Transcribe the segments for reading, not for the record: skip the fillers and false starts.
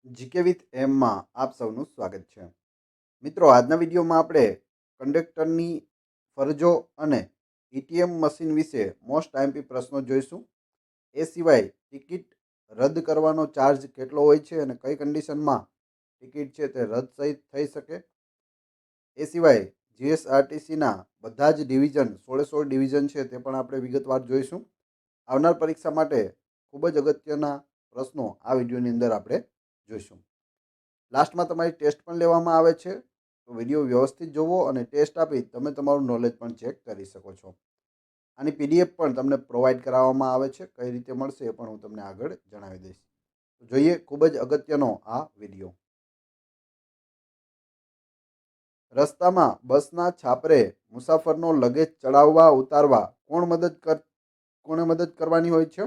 GK with એમમાં આપ સૌનું સ્વાગત છે. મિત્રો, આજના વિડીયોમાં આપણે કંડક્ટરની ફરજો અને એટીએમ મશીન વિશે મોસ્ટ આઈએમપી પ્રશ્નો જોઈશું. એ સિવાય ટિકિટ રદ કરવાનો ચાર્જ કેટલો હોય છે અને કઈ કન્ડિશનમાં ટિકિટ છે તે રદ થઈ શકે. એ સિવાય જીએસઆરટીસીના બધા જ ડિવિઝન 16 ડિવિઝન છે તે પણ આપણે વિગતવાર જોઈશું. આવનાર પરીક્ષા માટે ખૂબ જ અગત્યના પ્રશ્નો આ વિડીયોની અંદર આપણે જોઈશું. લાસ્ટમાં તમારી ટેસ્ટ પણ લેવામાં આવે છે, તો વિડીયો વ્યવસ્થિત જોવો અને ટેસ્ટ આપી તમે તમારું નોલેજ પણ ચેક કરી શકો છો. આની પીડીએફ પણ તમને પ્રોવાઈડ કરાવવામાં આવે છે. કઈ રીતે મળશે એ પણ હું તમને આગળ જણાવી દઈશ. જોઈએ ખૂબ જ અગત્યનો આ વિડીયો. રસ્તામાં બસના છાપરે મુસાફરનો લગેજ ચડાવવા ઉતારવા કોણે મદદ કરવાની હોય છે?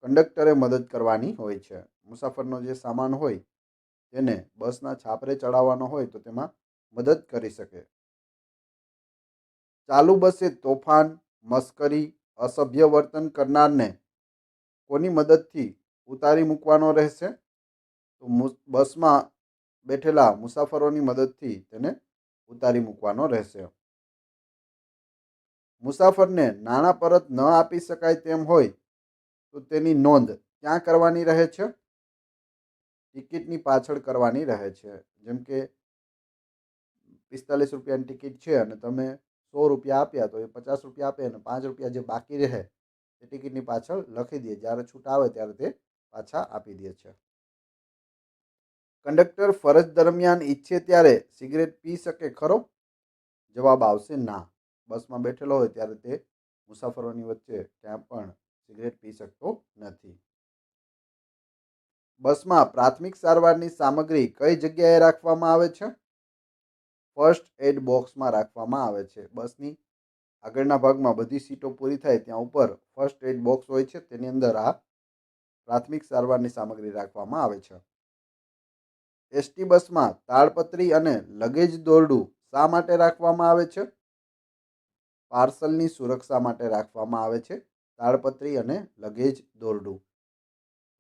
કંડક્ટરે મદદ કરવાની હોય છે. મુસાફરનો જે સામાન હોય તેને બસના છાપરે ચડાવવાનો હોય તો તેમાં મદદ કરી શકે. ચાલુ બસે તોફાન, મસ્કરી, અસભ્ય વર્તન કરનારને કોની મદદથી ઉતારી મૂકવાનો રહેશે? તો બસમાં બેઠેલા મુસાફરોની મદદથી તેને ઉતારી મૂકવાનો રહેશે. મુસાફરને નાણાં પરત ન આપી શકાય તેમ હોય તો તેની નોંધ ક્યાં કરવાની રહે છે? ટિકિટની પાછળ કરવાની રહે છે. જેમ કે 45 રૂપિયાની ટિકિટ છે અને તમે 100 રૂપિયા આપ્યા, તો એ 50 રૂપિયા આપે અને 5 રૂપિયા જે બાકી રહે એ ટિકિટની પાછળ લખી દે. જ્યારે છૂટા આવે ત્યારે તે પાછા આપી દે છે. કંડક્ટર ફરજ દરમિયાન ઈચ્છે ત્યારે સિગરેટ પી શકે ખરો? જવાબ આવશે ના. બસમાં બેઠેલો હોય ત્યારે તે મુસાફરોની વચ્ચે ક્યાં પણ સિગરેટ પી શકતો નથી. બસમાં પ્રાથમિક સારવારની સામગ્રી કઈ જગ્યાએ રાખવામાં આવે છે? ફર્સ્ટ એડ બોક્સમાં રાખવામાં આવે છે. બસની આગળના ભાગમાં બધી સીટો પૂરી થાય ત્યાં ઉપર ફર્સ્ટ એડ બોક્સ હોય છે. તેની અંદર આ પ્રાથમિક સારવારની સામગ્રી રાખવામાં આવે છે. એસટી બસમાં તાળપત્રી અને લગેજ દોરડું શા માટે રાખવામાં આવે છે? પાર્સલની સુરક્ષા માટે રાખવામાં આવે છે. તાળપત્રી અને લગેજ દોરડું.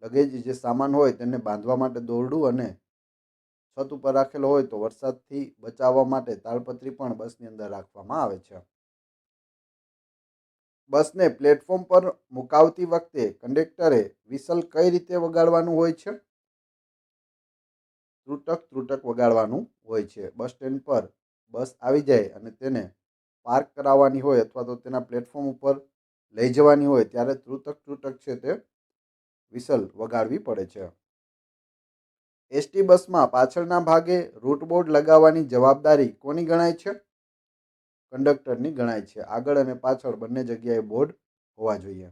લગેજ જે સામાન હોય તેને બાંધવા માટે દોરડું અને છત ઉપર રાખેલો હોય તો વરસાદથી બચાવવા માટે તાળપત્રી પણ બસની અંદર રાખવામાં આવે છે. બસને પ્લેટફોર્મ પર મુકાવતી વખતે કંડક્ટરે વિસલ કઈ રીતે વગાડવાનું હોય છે? ત્રુટક વગાડવાનું હોય છે. બસ સ્ટેન્ડ પર બસ આવી જાય અને તેને પાર્ક કરાવવાની હોય અથવા તો તેના પ્લેટફોર્મ ઉપર લઈ જવાની હોય ત્યારે ત્રુટક છે તે વિસલ વગાડવી પડે છે. એસટી બસમાં પાછળના ભાગે રૂટ બોર્ડ લગાવવાની જવાબદારી કોની ગણાય છે? કંડક્ટરની ગણાય છે. આગળ અને પાછળ બંને જગ્યાએ બોર્ડ હોવા જોઈએ.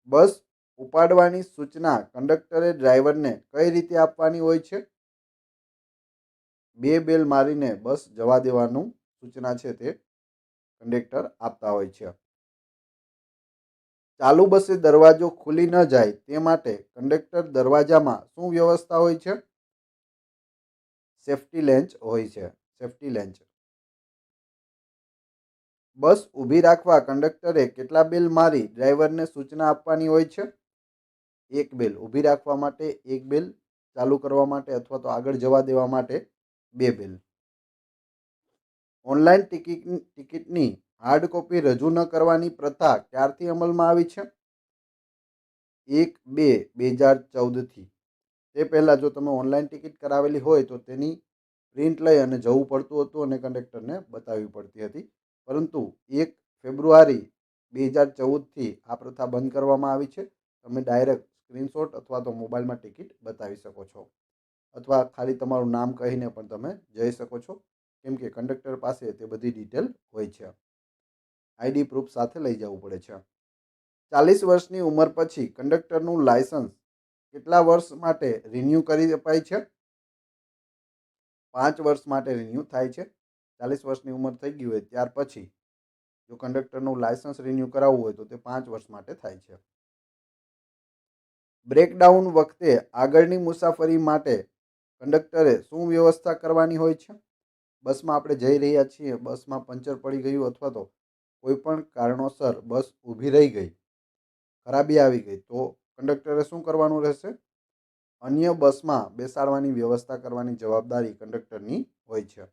બસ ઉપાડવાની સૂચના કંડક્ટરે ડ્રાઈવરને કઈ રીતે આપવાની હોય છે? 2 બેલ મારીને બસ જવા દેવાનું સૂચના છે તે કંડક્ટર આપતા હોય છે. ચાલુ બસે દરવાજો ખુલી ન જાય તે માટે કંડક્ટર દરવાજામાં શું વ્યવસ્થા હોય છે? સેફ્ટી લેન્ચ હોય છે. સેફ્ટી લેન્ચ. બસ ઊભી રાખવા કંડક્ટરે કેટલા બેલ મારી ડ્રાઈવરને સૂચના આપવાની હોય છે? 1 બેલ. ઊભી રાખવા માટે 1 બેલ, ચાલુ કરવા માટે અથવા તો આગળ જવા દેવા માટે 2 બેલ. ઓનલાઈન ટિકિટની હાર્ડ કોપી રજૂ ન કરવાની પ્રથા ક્યારથી અમલમાં આવી છે? 1/2/2014થી. તે પહેલાં જો તમે ઓનલાઈન ટિકિટ કરાવેલી હોય તો તેની પ્રિન્ટ લઈ અને જવું પડતું હતું અને કંડક્ટરને બતાવવી પડતી હતી. પરંતુ 1 ફેબ્રુઆરી 2014થી આ પ્રથા બંધ કરવામાં આવી છે. તમે ડાયરેક્ટ સ્ક્રીનશોટ અથવા તો મોબાઈલમાં ટિકિટ બતાવી શકો છો, અથવા ખાલી તમારું નામ કહીને પણ તમે જઈ શકો છો, કેમ કે કંડક્ટર પાસે તે બધી ડિટેલ હોય છે. આઈડી પ્રૂફ સાથે લઈ જવું પડે છે. 40 વર્ષની ઉંમર પછી કંડક્ટરનું લાયસન્સ કેટલા વર્ષ માટે રિન્યૂ કરી અપાય છે? 5 વર્ષ માટે રિન્યૂ થાય છે. 40 વર્ષની ઉંમર થઈ ગઈ હોય ત્યાર પછી જો કંડક્ટરનું લાયસન્સ રિન્યૂ કરાવવું હોય તો તે 5 વર્ષ માટે થાય છે. બ્રેકડાઉન વખતે આગળની મુસાફરી માટે કંડક્ટરે શું વ્યવસ્થા કરવાની હોય છે? બસમાં આપણે જઈ રહ્યા છીએ, બસમાં પંચર પડી ગયું અથવા તો કોઈ પણ કારણોસર બસ ઊભી રહી ગઈ, ખરાબી આવી ગઈ, તો કંડક્ટરે શું કરવાનું રહેશે? અન્ય બસમાં બેસાડવાની વ્યવસ્થા કરવાની જવાબદારી કંડક્ટરની હોય છે.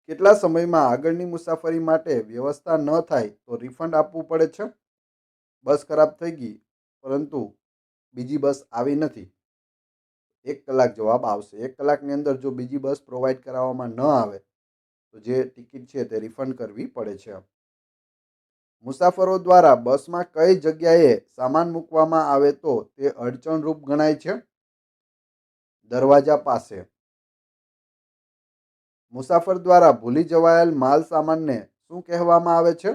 કેટલા સમયમાં આગળની મુસાફરી માટે વ્યવસ્થા ન થાય તો રિફંડ આપવું પડે છે? બસ ખરાબ થઈ ગઈ પરંતુ બીજી બસ આવી નથી. 1 કલાક જવાબ આવશે. 1 કલાકની અંદર જો બીજી બસ પ્રોવાઈડ કરાવવામાં ન આવે તો જે ટિકિટ છે તે રિફંડ કરવી પડે છે. મુસાફરો દ્વારા બસમાં કઈ જગ્યાએ સામાન મૂકવામાં આવે તો તે અડચણરૂપ ગણાય છે? દરવાજા પાસે. મુસાફર દ્વારા ભૂલી જવાયેલ માલ સામાનને શું કહેવામાં આવે છે?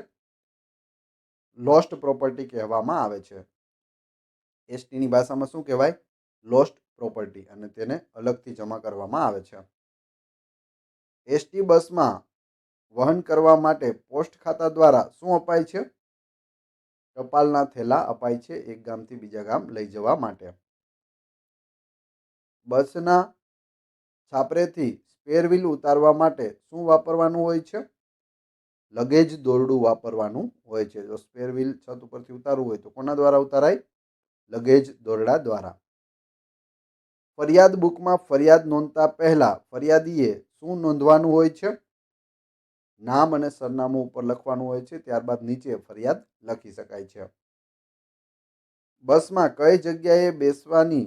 લોસ્ટ પ્રોપર્ટી કહેવામાં આવે છે. એસટીની ભાષામાં શું કહેવાય? લોસ્ટ પ્રોપર્ટી, અને તેને અલગથી જમા કરવામાં આવે છે. એસટી બસમાં વહન કરવા માટે પોસ્ટ ખાતા દ્વારા શું અપાય છે? ટપાલના થેલા અપાય છે એક ગામથી બીજા ગામ લઈ જવા માટે. બસના છાપરેથી સ્પેર વ્હીલ ઉતારવા માટે શું વાપરવાનું હોય છે? લગેજ દોરડું વાપરવાનું હોય છે. જો સ્પેર વ્હીલ છત ઉપરથી ઉતારવું હોય તો કોના દ્વારા ઉતારાય? લગેજ દોરડા દ્વારા. ફરિયાદ બુકમાં ફરિયાદ નોંધતા પહેલા ફરિયાદીએ શું નોંધવાનું હોય છે? નામ અને સરનામું ઉપર લખવાનું હોય છે, ત્યારબાદ નીચે ફરિયાદ લખી શકાય છે. બસમાં કઈ જગ્યાએ બેસવાની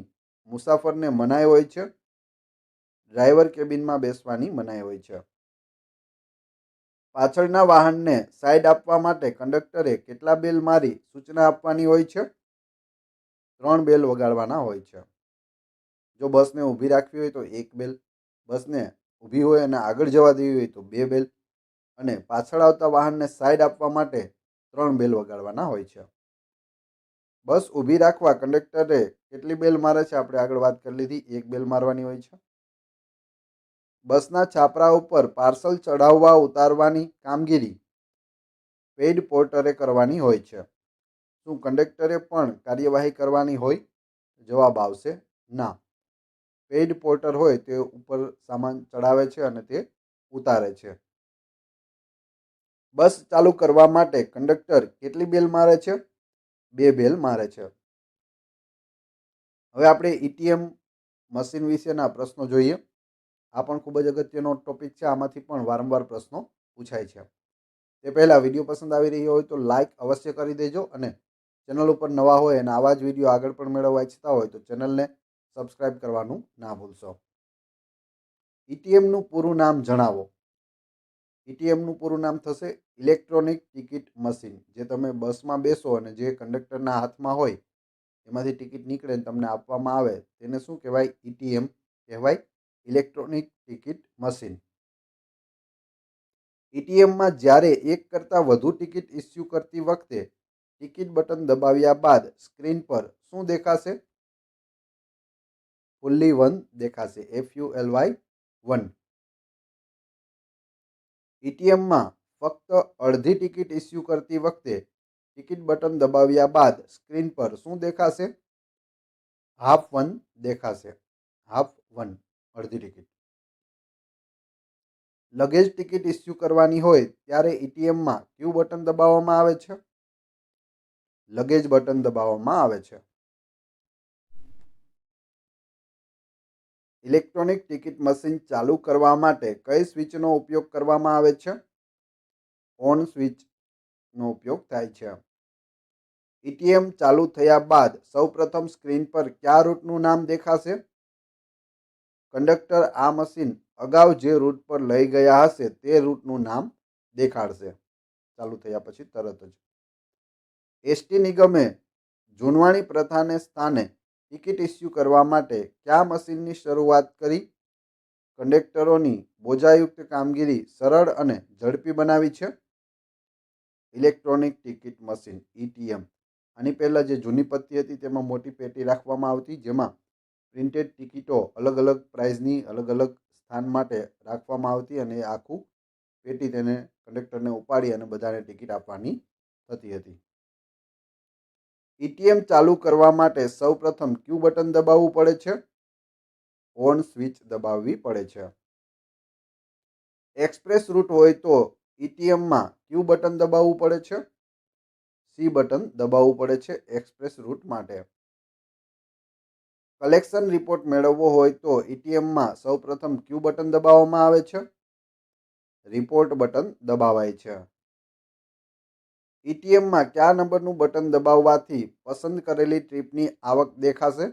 મુસાફરને મનાઈ હોય છે? ડ્રાઈવર કેબિનમાં બેસવાની મનાઈ હોય છે. પાછળના વાહનને સાઈડ આપવા માટે કંડક્ટરે કેટલા બેલ મારી સૂચના આપવાની હોય છે? 3 બેલ વગાડવાના હોય છે. જો બસને ઊભી રાખવી હોય તો 1 બેલ, બસને ઊભી હોય અને આગળ જવા દેવી હોય તો 2 બેલ, અને પાછળ આવતા વાહનને સાઈડ આપવા માટે 3 બેલ વગાડવાના હોય છે. બસ ઊભી રાખવા કંડક્ટરે કેટલી બેલ મારે છે? આપણે આગળ વાત કરી લીધી, 1 બેલ મારવાની હોય છે. બસના છાપરા ઉપર પાર્સલ ચડાવવા ઉતારવાની કામગીરી પેઇડ પોર્ટરે કરવાની હોય છે. શું કંડક્ટરે પણ કાર્યવાહી કરવાની હોય? જવાબ આવશે ના. પેઇડ પોર્ટર હોય તે ઉપર સામાન ચડાવે છે અને તે ઉતારે છે. બસ ચાલુ કરવા માટે કંડક્ટર કેટલી બેલ મારે છે? 2 બેલ મારે છે. હવે આપણે ઈટીએમ મશીન વિશેના પ્રશ્નો જોઈએ. આ પણ ખૂબ જ અગત્યનો ટોપિક છે. આમાંથી પણ વારંવાર પ્રશ્નો પૂછાય છે. તે પહેલાં વિડીયો પસંદ આવી રહ્યો હોય તો લાઇક અવશ્ય કરી દેજો, અને ચેનલ ઉપર નવા હોય અને આવા જ વિડીયો આગળ પણ મેળવવા ઈચ્છતા હોય તો ચેનલને સબસ્ક્રાઇબ કરવાનું ના ભૂલશો. ઈટીએમનું પૂરું નામ જણાવો. ઈટીએમનું પૂરું નામ થશે ઇલેક્ટ્રોનિક ટિકિટ મશીન. જે તમે બસમાં બેસો અને જે કંડક્ટરના હાથમાં હોય એમાંથી ટિકિટ નીકળે અને તમને આપવામાં આવે તેને શું કહેવાય? ઈટીએમ કહેવાય, ઇલેક્ટ્રોનિક ટિકિટ મશીન. ઈટીએમમાં જ્યારે એક કરતાં વધુ ટિકિટ ઇસ્યુ કરતી વખતે ટિકિટ બટન દબાવ્યા બાદ સ્ક્રીન પર શું દેખાશે? ફુલ્લી 1 દેખાશે, FULY 1. ઈટીએમમાં ફક્ત અડધી ટિકિટ ઇસ્યુ કરતી વખતે ટિકિટ બટન દબાવ્યા બાદ સ્ક્રીન પર શું દેખાશે? હાફ 1 દેખાશે, હાફ 1, અડધી ટિકિટ. લગેજ ટિકિટ ઇસ્યુ કરવાની હોય ત્યારે ઈટીએમમાં કયું બટન દબાવવામાં આવે છે? લગેજ બટન દબાવવામાં આવે છે. ઇલેક્ટ્રોનિક ટિકિટ મશીન ચાલુ કરવા માટે કઈ સ્વિચનો ઉપયોગ કરવામાં આવે છે? ઓન સ્વિચનો ઉપયોગ થાય છે. ઈટીએમ ચાલુ થયા બાદ સૌપ્રથમ સ્ક્રીન પર કયા રૂટનું નામ દેખાશે? કંડક્ટર આ મશીન અગાઉ જે રૂટ પર લઈ ગયા હશે તે રૂટનું નામ દેખાડશે ચાલુ થયા પછી તરત જ. એસટી નિગમે જૂનવાણી પ્રથાને સ્થાને ટિકિટ ઇસ્યુ કરવા માટે કયા મશીનની શરૂઆત કરી કંડક્ટરોની બોજાયુક્ત કામગીરી સરળ અને ઝડપી બનાવી છે? Electronic ticket machine, ઈટીએમ. આની પહેલાં જે જૂની પદ્ધતિ હતી તેમાં મોટી પેટી રાખવામાં આવતી, જેમાં પ્રિન્ટેડ ટિકિટો અલગ અલગ પ્રાઇઝની અલગ અલગ સ્થાન માટે રાખવામાં આવતી, અને આખું પેટી તેને કંડક્ટરને ઉપાડી અને બધાને ટિકિટ આપવાની થતી હતી. ઈટીએમ ચાલુ કરવા માટે સૌપ્રથમ કયું બટન દબાવવું પડે છે? ઓન સ્વિચ દબાવવી પડે છે. એક્સપ્રેસ રૂટ હોય તો ઈટીએમમાં કયું બટન દબાવવું પડે છે? સી બટન દબાવવું પડે છે એક્સપ્રેસ રૂટ માટે. કલેક્શન રિપોર્ટ મેળવવો હોય તો એટીએમમાં સૌપ્રથમ ક્યુ બટન દબાવવામાં આવે છે, રિપોર્ટ બટન દબાવાય છે. એટીએમમાં કયા નંબરનું બટન દબાવવાથી પસંદ કરેલી ટ્રીપની આવક દેખાશે?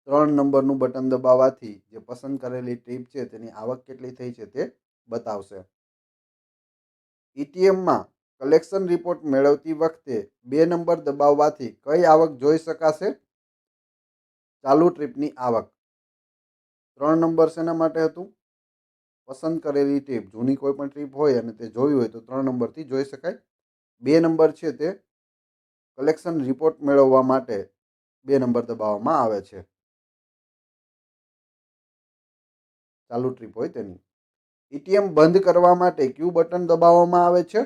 3 નંબરનું બટન દબાવવાથી જે પસંદ કરેલી ટ્રીપ છે તેની આવક કેટલી થઈ છે તે બતાવશે. એટીએમમાં કલેક્શન રિપોર્ટ મેળવતી વખતે 2 નંબર દબાવવાથી કઈ આવક જોઈ શકાશે? ચાલુ ટ્રીપની આવક. 3 નંબર શેના માટે હતું? પસંદ કરેલી ટ્રીપ, જૂની કોઈ પણ ટ્રીપ હોય અને તે જોવી હોય તો 3 નંબરથી જોઈ શકાય. 2 નંબર છે તે કલેક્શન રિપોર્ટ મેળવવા માટે 2 નંબર દબાવવામાં આવે છે, ચાલુ ટ્રીપ હોય તેની. એટીએમ બંધ કરવા માટે ક્યુ બટન દબાવવામાં આવે છે,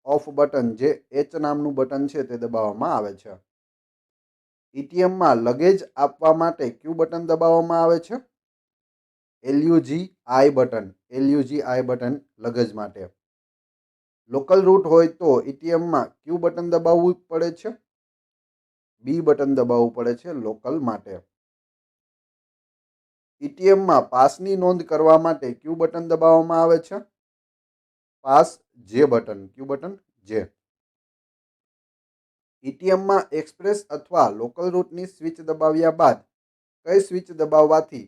ઓફ બટન જે એચ નામનું બટન છે તે દબાવવામાં આવે છે. એટીએમમાં લગેજ આપવા માટે ક્યુ બટન દબાવવામાં આવે છે, LUG I button. LUG I button luggage માટે. લોકલ રૂટ હોય તો એટીએમમાં ક્યુ બટન દબાવવું પડે છે, બી બટન દબાવવું પડે છે લોકલ માટે. એટીએમમાં પાસની નોંધ કરવા માટે ક્યુ બટન દબાવવામાં આવે છે, પાસ જે બટન, ક્યુ બટન જે. એટીએમમાં એક્સપ્રેસ અથવા લોકલ રૂટની સ્વિચ દબાવ્યા બાદ કઈ સ્વિચ દબાવવાથી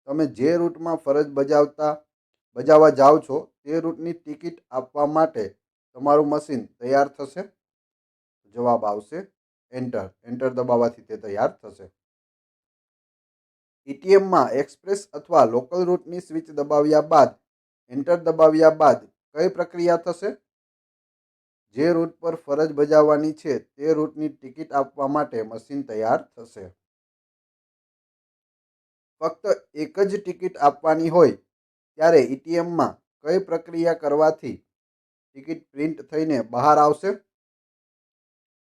તમે જે રૂટમાં ફરજ બજાવવા જાઓ છો તે રૂટની ટિકિટ આપવા માટે તમારું મશીન તૈયાર થશે? જવાબ આવશે એન્ટર. એન્ટર દબાવવાથી તે તૈયાર થશે. એટીએમમાં એક્સપ્રેસ અથવા લોકલ રૂટની સ્વિચ દબાવ્યા બાદ એન્ટર દબાવ્યા બાદ કઈ પ્રક્રિયા થશે? જે રૂટ પર ફરજ બજાવવાની છે તે રૂટની ટિકિટ આપવા માટે મશીન તૈયાર થશે. ફક્ત એક જ ટિકિટ આપવાની હોય ત્યારે એટીએમમાં કઈ પ્રક્રિયા કરવાથી ટિકિટ પ્રિન્ટ થઈને બહાર આવશે?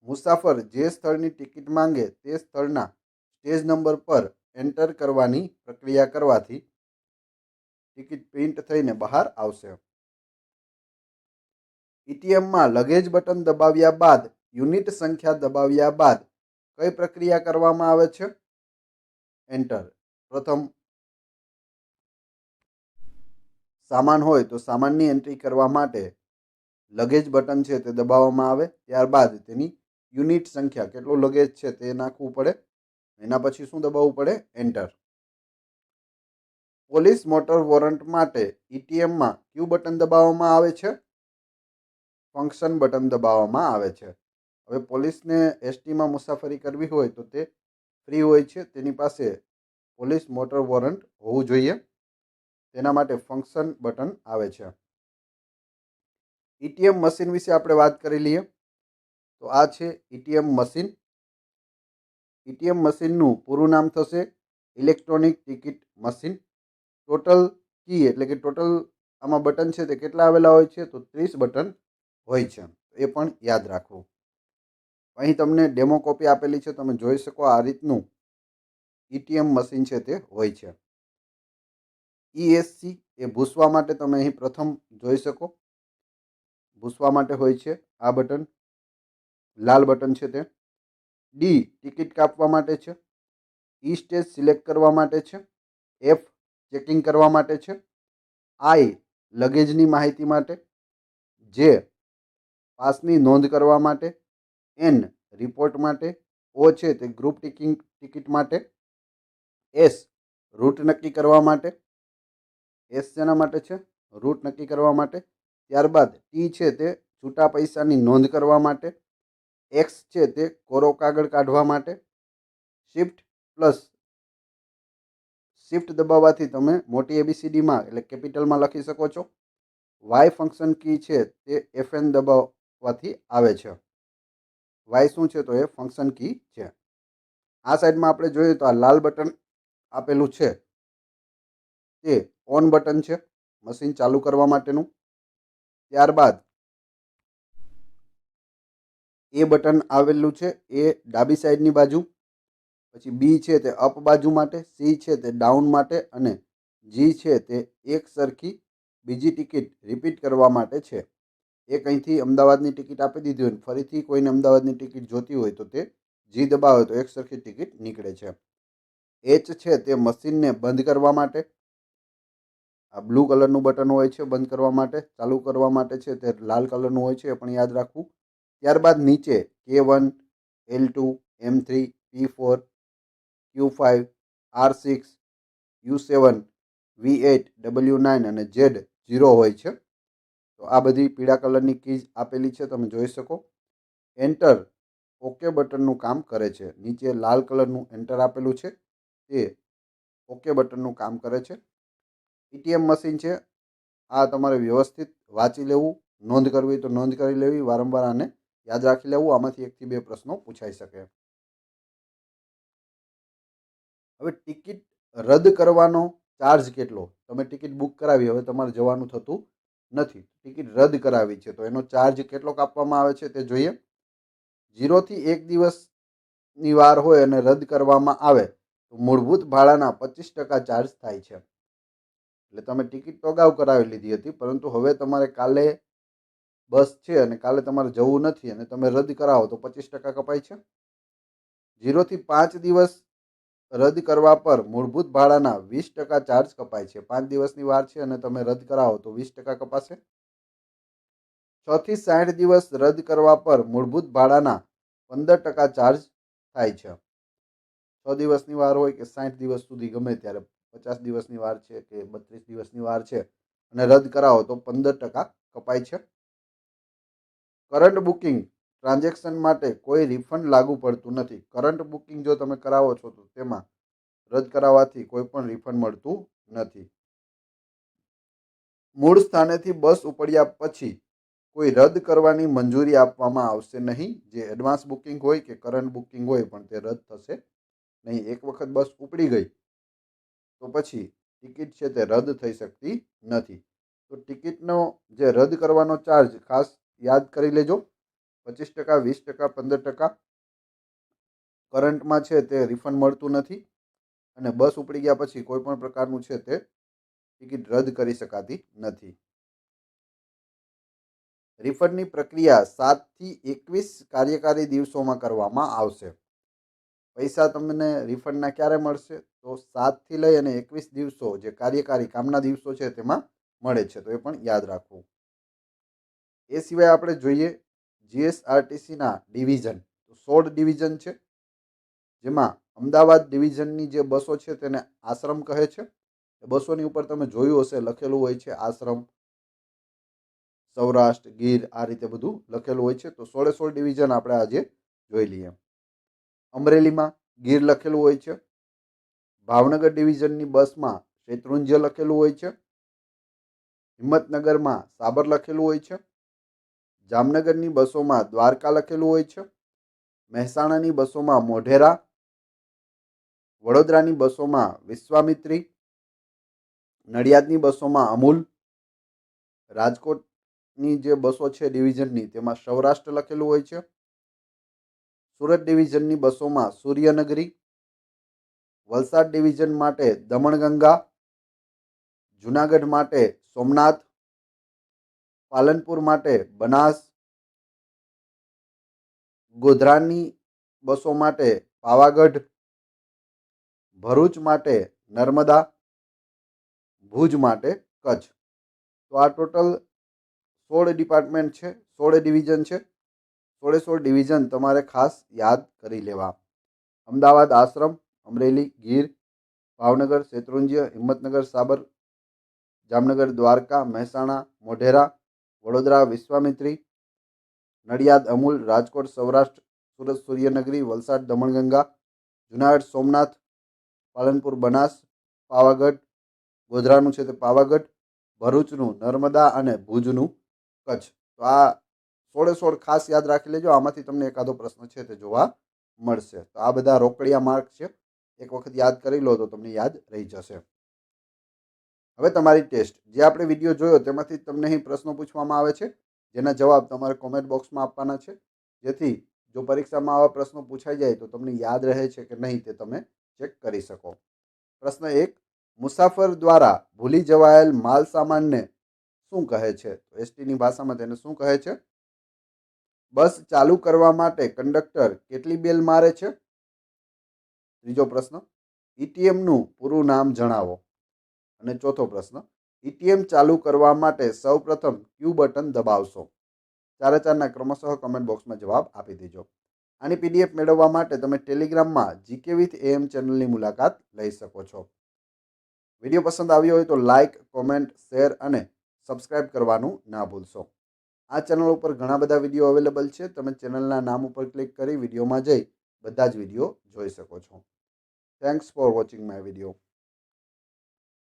મુસાફર જે સ્થળની ટિકિટ માંગે તે સ્થળના સ્ટેજ નંબર પર એન્ટર કરવાની પ્રક્રિયા કરવાથી ટિકિટ પ્રિન્ટ થઈને બહાર આવશે. એટીએમમાં લગેજ બટન દબાવ્યા બાદ યુનિટ સંખ્યા દબાવ્યા બાદ કઈ પ્રક્રિયા કરવામાં આવે છે? એન્ટર. પ્રથમ સામાન હોય તો સામાનની એન્ટ્રી કરવા માટે લગેજ બટન છે તે દબાવવામાં આવે, ત્યારબાદ તેની યુનિટ સંખ્યા, કેટલો લગેજ છે તે નાખવું પડે. એના પછી શું દબાવવું પડે? એન્ટર. પોલીસ મોટર વોરંટ માટે એટીએમમાં ક્યુ બટન દબાવવામાં આવે છે, ફંક્શન બટન દબાવવામાં આવે છે. હવે પોલીસને એસટીમાં મુસાફરી કરવી હોય તો તે ફ્રી હોય છે, તેની પાસે પોલીસ મોટર વોરંટ હોવું જોઈએ, તેના માટે ફંક્શન બટન આવે છે. એટીએમ મશીન વિશે આપણે વાત કરી લઈએ તો આ છે એટીએમ મશીન. એટીએમ મશીનનું પૂરું નામ થશે ઇલેક્ટ્રોનિક ટિકિટ મશીન. ટોટલ કી એટલે કે ટોટલ આમાં બટન છે તે કેટલા આવેલા હોય છે? તો 30 બટન હોય છે, એ પણ યાદ રાખવું. અહીં તમને ડેમો કોપી આપેલી છે, તમે જોઈ શકો આ રીતનું એટીએમ મશીન છે તે હોય છે. ESC એ ભૂસવા માટે તમે અહીં પ્રથમ જોઈ શકો, ભૂસવા માટે હોય છે આ બટન, લાલ બટન છે તે. ડી ટિકિટ કાપવા માટે છે, ઈ સ્ટેજ સિલેક્ટ કરવા માટે છે, એફ ચેકિંગ કરવા માટે છે, આઈ લગેજની માહિતી માટે, જે પાસની નોંધ કરવા માટે, એન રિપોર્ટ માટે, ઓ છે તે ગ્રુપ ટિકિટ માટે, એસ રૂટ નક્કી કરવા માટે. એસ શેના માટે છે? રૂટ નક્કી કરવા માટે. ત્યારબાદ ટી છે તે છૂટા પૈસાની નોંધ કરવા માટે, એક્સ છે તે કોરો કાગળ કાઢવા માટે, શિફ્ટ દબાવવાથી તમે મોટી એબીસીડીમાં એટલે કેપિટલમાં લખી શકો છો. વાય ફંક્શન કી છે તે FN દબાવવાથી આવે છે. વાય શું છે? તો એ ફંક્શન કી છે. આ સાઈડમાં આપણે જોઈએ તો આ લાલ બટન આપેલું છે તે ઓન બટન છે, મશીન ચાલુ કરવા માટેનું. ત્યારબાદ એ બટન આવેલું છે, એ ડાબી સાઈડની બાજુ. પછી બી છે તે અપ બાજુ માટે, સી છે તે ડાઉન માટે અને જી છે તે એક સરખી બીજી ટિકિટ રિપીટ કરવા માટે છે. એક અહીંથી અમદાવાદની ટિકિટ આપી દીધી હોય, ફરીથી કોઈને અમદાવાદની ટિકિટ જોતી હોય તો તે જી દબાવે તો એક સરખી ટિકિટ નીકળે છે. એચ છે તે મશીનને બંધ કરવા માટે, આ બ્લુ કલરનું બટન હોય છે બંધ કરવા માટે. ચાલુ કરવા માટે છે તે લાલ કલરનું હોય છે, એ પણ યાદ રાખવું. ત્યારબાદ નીચે K1, L2, M3, P4, Q5, R6, U7, V8, W9 અને Z0 હોય છે. તો આ બધી પીળા કલરની કીઝ આપેલી છે, તમે જોઈ શકો. એન્ટર ઓકે બટનનું કામ કરે છે. નીચે લાલ કલરનું એન્ટર આપેલું છે, તે ઓકે બટનનું કામ કરે છે. એટીએમ મશીન છે, આ તમારે વ્યવસ્થિત વાંચી લેવું, નોંધ કરવી તો નોંધ કરી લેવી, વારંવાર આને યાદ રાખી લેવું. આમાંથી 1 થી 2 પ્રશ્નો પૂછાઈ શકે. હવે ટિકિટ રદ કરવાનો ચાર્જ કેટલો? તમે ટિકિટ બુક કરાવી, હવે તમારે જવાનું થતું નથી, ટિકિટ રદ કરાવી છે, તો એનો ચાર્જ કેટલો કાપવામાં આવે છે તે જોઈએ. 0 થી 1 દિવસની વાર હોય અને રદ કરવામાં આવે તો મૂળભૂત ભાડાના 25% ચાર્જ થાય છે. એટલે તમે ટિકિટ તો અગાઉ કરાવી લીધી હતી, પરંતુ હવે તમારે કાલે બસ છે અને કાલે તમારે જવું નથી અને તમે રદ કરાવો તો 25% કપાય છે. 0 થી 5 દિવસ રદ કરવા પર મૂળભૂત ભાડાના 20% ચાર્જ કપાય છે. 5 દિવસની વાર છે અને તમે રદ કરાવો તો 20% કપાશે. 6 થી 60 દિવસ રદ કરવા પર મૂળભૂત ભાડાના 15% ચાર્જ થાય છે. 6 દિવસની વાર હોય કે 60 દિવસ સુધી, ગમે ત્યારે 50 દિવસની વાર છે કે 32 દિવસની વાર છે અને રદ કરાવો તો 15% કપાય છે. કરંટ બુકિંગ ટ્રાન્ઝેક્શન માટે કોઈ રિફંડ લાગુ પડતું નથી. કરંટ બુકિંગ જો તમે કરાવો છો તો તેમાં રદ કરાવવાથી કોઈ પણ રિફંડ મળતું નથી. મૂળ સ્થાનેથી બસ ઉપડ્યા પછી કોઈ રદ કરવાની મંજૂરી આપવામાં આવશે નહીં. જે એડવાન્સ બુકિંગ હોય કે કરંટ બુકિંગ હોય પણ તે રદ થશે નહીં. એક વખત બસ ઉપડી ગઈ તો પછી ટિકિટ છે તે રદ થઈ શકતી નથી. તો ટિકિટનો જે રદ કરવાનો ચાર્જ ખાસ યાદ કરી લેજો. 25%, 20%, 15%. કરંટમાં છે તે રિફંડ મળતું નથી અને બસ ઉપડી ગયા પછી કોઈ પણ પ્રકારનું છે તે ટિકિટ રદ કરી શકાતી નથી. રિફંડની પ્રક્રિયા 7 થી 21 કાર્યકારી દિવસોમાં કરવામાં આવશે. પૈસા તમને રિફંડના ક્યારે મળશે? તો 7 થી લઈ અને 21 દિવસો, જે કાર્યકારી કામના દિવસો છે તેમાં મળે છે, તો એ પણ યાદ રાખવું. એ સિવાય આપણે જોઈએ જીએસઆરટીસીના ડિવિઝન. તો 16 ડિવિઝન છે, જેમાં અમદાવાદ ડિવિઝનની જે બસો છે તેને આશ્રમ કહે છે. બસોની ઉપર તમે જોયું હશે લખેલું હોય છે આશ્રમ, સૌરાષ્ટ્ર, ગીર, આ રીતે બધું લખેલું હોય છે. તો 16 ડિવિઝન આપણે આજે જોઈ લઈએ. અમરેલીમાં ગીર લખેલું હોય છે. ભાવનગર ડિવિઝનની બસમાં શેત્રુંજ્ય લખેલું હોય છે. હિંમતનગરમાં સાબર લખેલું હોય છે. જામનગરની બસોમાં દ્વારકા લખેલું હોય છે. મહેસાણાની બસોમાં મોઢેરા. વડોદરાની બસોમાં વિશ્વામિત્રી. નડિયાદની બસોમાં અમૂલ. રાજકોટની જે બસો છે ડિવિઝનની, તેમાં સૌરાષ્ટ્ર લખેલું હોય છે. સુરત ડિવિઝનની બસોમાં સૂર્યનગરી. વલસાડ ડિવિઝન માટે દમણગંગા. જૂનાગઢ માટે સોમનાથ. પાલનપુર માટે બનાસ. ગોધરાની બસો માટે પાવાગઢ. ભરૂચ માટે નર્મદા. ભુજ માટે કચ્છ. તો આ ટોટલ 16 ડિપાર્ટમેન્ટ છે, 16 ડિવિઝન છે. 16 ડિવિઝન તમારે ખાસ યાદ કરી લેવા. અમદાવાદ આશ્રમ, અમરેલી ગીર, ભાવનગર શેત્રુંજ્ય, હિંમતનગર સાબર, જામનગર દ્વારકા, મહેસાણા મોઢેરા, વડોદરા વિશ્વામિત્રી, નડિયાદ અમૂલ, રાજકોટ સૌરાષ્ટ્ર, સુરત સૂર્યનગરી, વલસાડ દમણગંગા, જુનાગઢ સોમનાથ, પાલનપુર બનાસ, પાવાગઢ, ગોધરાનું છે તે પાવાગઢ, ભરૂચનું નર્મદા અને ભુજનું કચ્છ. તો આ 16 ખાસ યાદ રાખી લેજો. આમાંથી તમને એકાદો પ્રશ્ન છે તે જોવા મળશે. તો આ બધા રોકડિયા માર્ક છે, એક વખત યાદ કરી લો તો તમને યાદ રહી જશે. હવે તમારી ટેસ્ટ, જે આપણે વિડીયો જોયો તેમાંથી તમને અહીં પ્રશ્નો પૂછવામાં આવે છે, જેના જવાબ તમારે કોમેન્ટ બોક્સમાં આપવાના છે, જેથી જો પરીક્ષામાં આવા પ્રશ્નો પૂછાઈ જાય તો તમને યાદ રહે છે કે નહીં તે તમે ચેક કરી શકો. પ્રશ્ન 1, મુસાફર દ્વારા ભૂલી જવાયેલ માલ સામાનને શું કહે છે? તો એસટીની ભાષામાં તેને શું કહે છે? બસ ચાલુ કરવા માટે કંડક્ટર કેટલી બેલ મારે છે? ત્રીજો પ્રશ્ન, ઈટીએમનું પૂરું નામ જણાવો. અને ચોથો પ્રશ્ન, ઈટીએમ ચાલુ કરવા માટે સૌપ્રથમ ક્યુ બટન દબાવશો? ચારે ચારના ક્રમશઃ કમેન્ટ બોક્સમાં જવાબ આપી દેજો. આની પીડીએફ મેળવવા માટે તમે ટેલિગ્રામમાં જીકે વિથ એએમ ચેનલની મુલાકાત લઈ શકો છો. વિડીયો પસંદ આવ્યો હોય તો લાઇક, કોમેન્ટ, શેર અને સબસ્ક્રાઇબ કરવાનું ના ભૂલશો. આ ચેનલ ઉપર ઘણા બધા વિડીયો અવેલેબલ છે. તમે ચેનલના નામ ઉપર ક્લિક કરી વિડીયોમાં જઈ બધા જ વિડીયો જોઈ શકો છો. Thanks for watching my video.